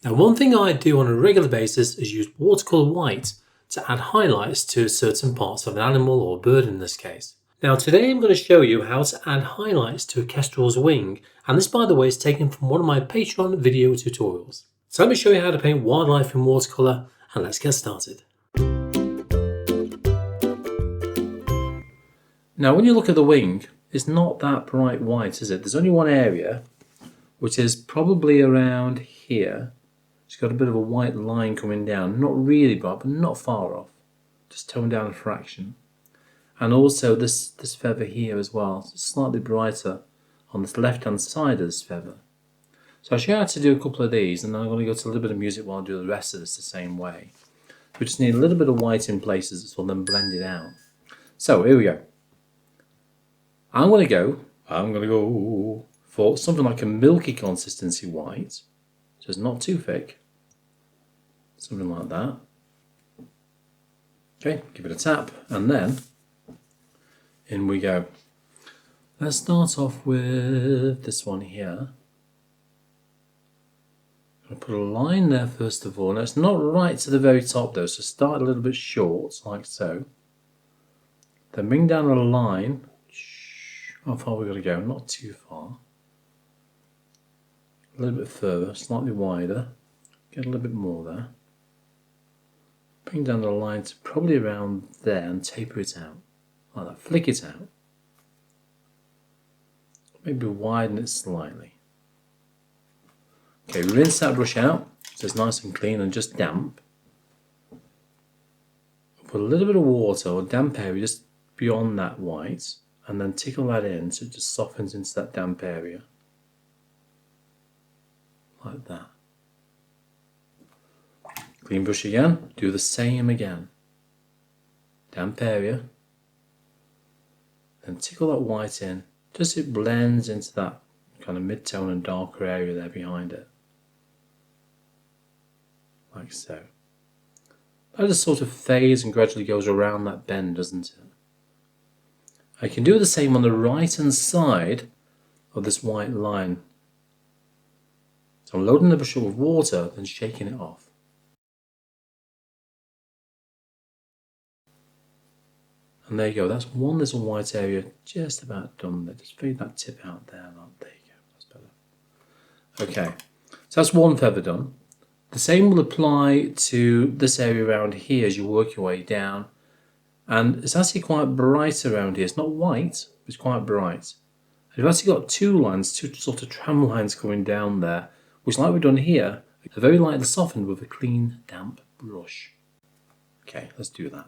Now, one thing I do on a regular basis is use watercolor white to add highlights to certain parts of an animal or bird in this case. Now today I'm going to show you how to add highlights to a kestrel's wing, and this by the way is taken from one of my Patreon video tutorials. So let me show you how to paint wildlife in watercolor, and let's get started. Now when you look at the wing, it's not that bright white, is it? There's only one area, which is probably around here. It's got a bit of a white line coming down, not really bright, but not far off. Just toned down a fraction. And also this feather here as well, so it's slightly brighter on this left-hand side of this feather. So I'll show you how to do a couple of these, and then I'm going to go to a little bit of music while I do the rest of this the same way. We just need a little bit of white in places, so we'll then blend it out. So here we go. I'm going to go for something like a milky consistency white, so it's not too thick. Something like that. Okay, give it a tap, and then in we go. Let's start off with this one here. I'll put a line there first of all. Now it's not right to the very top though, so start a little bit short, like so. Then bring down a line. How far we've got to go? Not too far. A little bit further, slightly wider. Get a little bit more there. Bring down the line to probably around there and taper it out. Like that. Flick it out. Maybe widen it slightly. Okay, rinse that brush out so it's nice and clean and just damp. Put a little bit of water or damp area just beyond that white, and then tickle that in so it just softens into that damp area. Like that. Clean brush again, do the same again. Damp area. Then tickle that white in, just so it blends into that kind of mid-tone and darker area there behind it. Like so. That just sort of fades and gradually goes around that bend, doesn't it? I can do the same on the right hand side of this white line. So I'm loading the brush up with water, then shaking it off. And there you go, that's one little white area just about done there. Just fade that tip out there. There you go, that's better. Okay, so that's one feather done. The same will apply to this area around here as you work your way down. And it's actually quite bright around here. It's not white, but it's quite bright. And you've actually got two lines, two sort of tram lines coming down there, which like we've done here, are very lightly softened with a clean, damp brush. Okay, let's do that.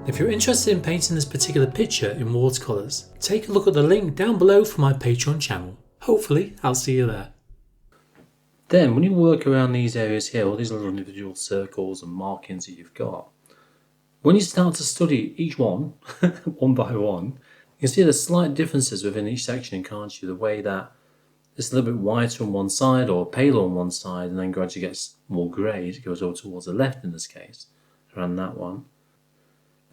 If you're interested in painting this particular picture in watercolours, take a look at the link down below for my Patreon channel. Hopefully, I'll see you there. Then when you work around these areas here, all these little individual circles and markings that you've got, when you start to study each one, one by one, you can see the slight differences within each section, can't you? The way that it's a little bit whiter on one side or paler on one side and then gradually gets more grey. It goes over towards the left in this case, around that one.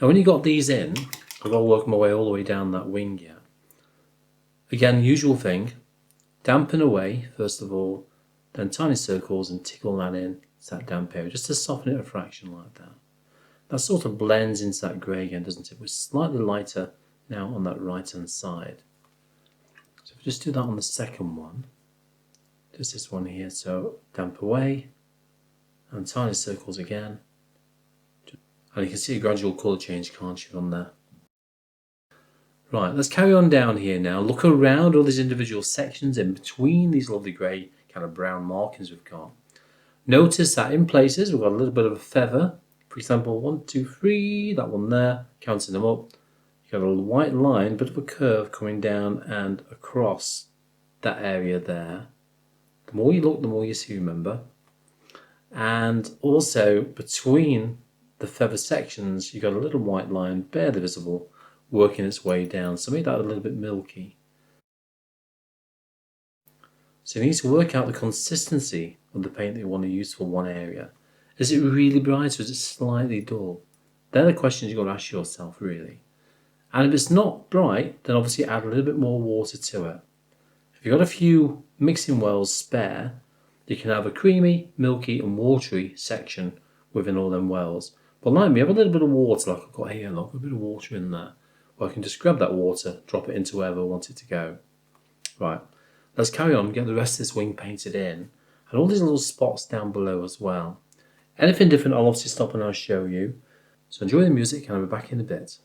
Now when you got these in, I've got to work my way all the way down that wing yet. Again, usual thing, dampen away first of all, then tiny circles and tickle that in to that damp area, just to soften it a fraction like that. That sort of blends into that grey again, doesn't it? But it's slightly lighter now on that right hand side. So if we just do that on the second one, just this one here, so damp away, and tiny circles again. And you can see a gradual colour change, can't you, on there? Right, let's carry on down here now. Look around all these individual sections in between these lovely grey kind of brown markings we've got. Notice that in places we've got a little bit of a feather. For example, 1, 2, 3, that one there, counting them up. You've got a little white line, bit of a curve coming down and across that area there. The more you look, the more you see, remember. And also between the feather sections, you've got a little white line, barely visible, working its way down. So make that a little bit milky. So you need to work out the consistency of the paint that you want to use for one area. Is it really bright or is it slightly dull? They're the questions you've got to ask yourself, really. And if it's not bright, then obviously add a little bit more water to it. If you've got a few mixing wells spare, you can have a creamy, milky and watery section within all them wells. But like me, have a little bit of water, like I've got here, look, a bit of water in there. Or I can just grab that water, drop it into wherever I want it to go. Right, let's carry on and get the rest of this wing painted in. And all these little spots down below as well. Anything different, I'll obviously stop and I'll show you. So enjoy the music and I'll be back in a bit.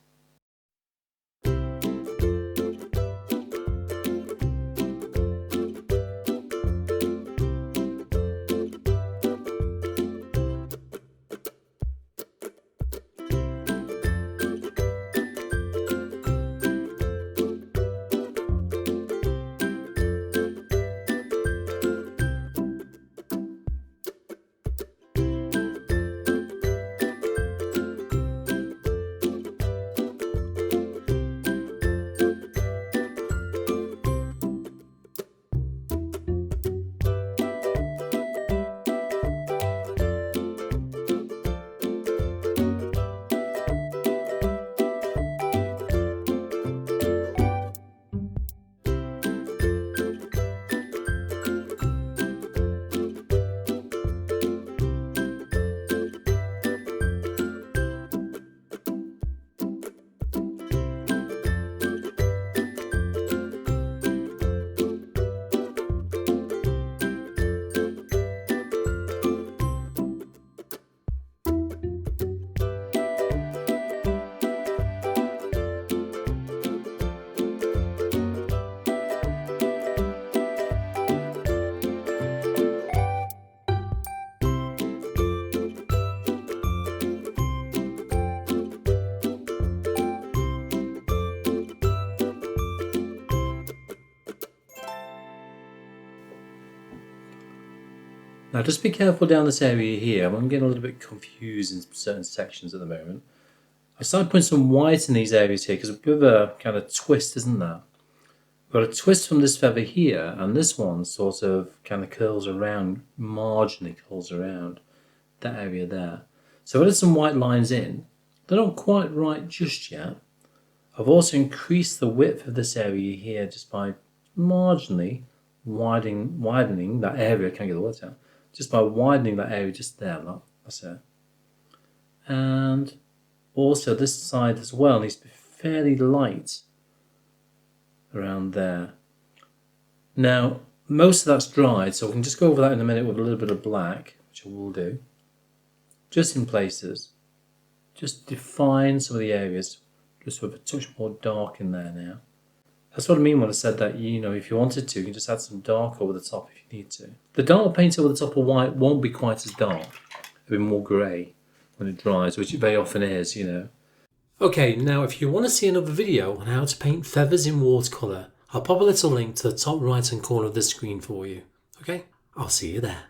Now just be careful down this area here. I'm getting a little bit confused in certain sections at the moment. I started putting some white in these areas here because a bit of a kind of twist, isn't there? We've got a twist from this feather here, and this one sort of kind of curls around, marginally curls around that area there. So I've added some white lines in. They're not quite right just yet. I've also increased the width of this area here just by marginally widening that area. I can't get the words out. Just by widening that area just there, look, that's it. And also this side as well needs to be fairly light around there. Now, most of that's dried, so we can just go over that in a minute with a little bit of black, which I will do. Just in places. Just define some of the areas, just with a touch more dark in there now. That's what I mean when I said that, you know, if you wanted to, you can just add some dark over the top if you need to. The dark paint over the top of white won't be quite as dark. It'll be more grey when it dries, which it very often is, you know. Okay, now if you want to see another video on how to paint feathers in watercolour, I'll pop a little link to the top right hand corner of the screen for you. Okay, I'll see you there.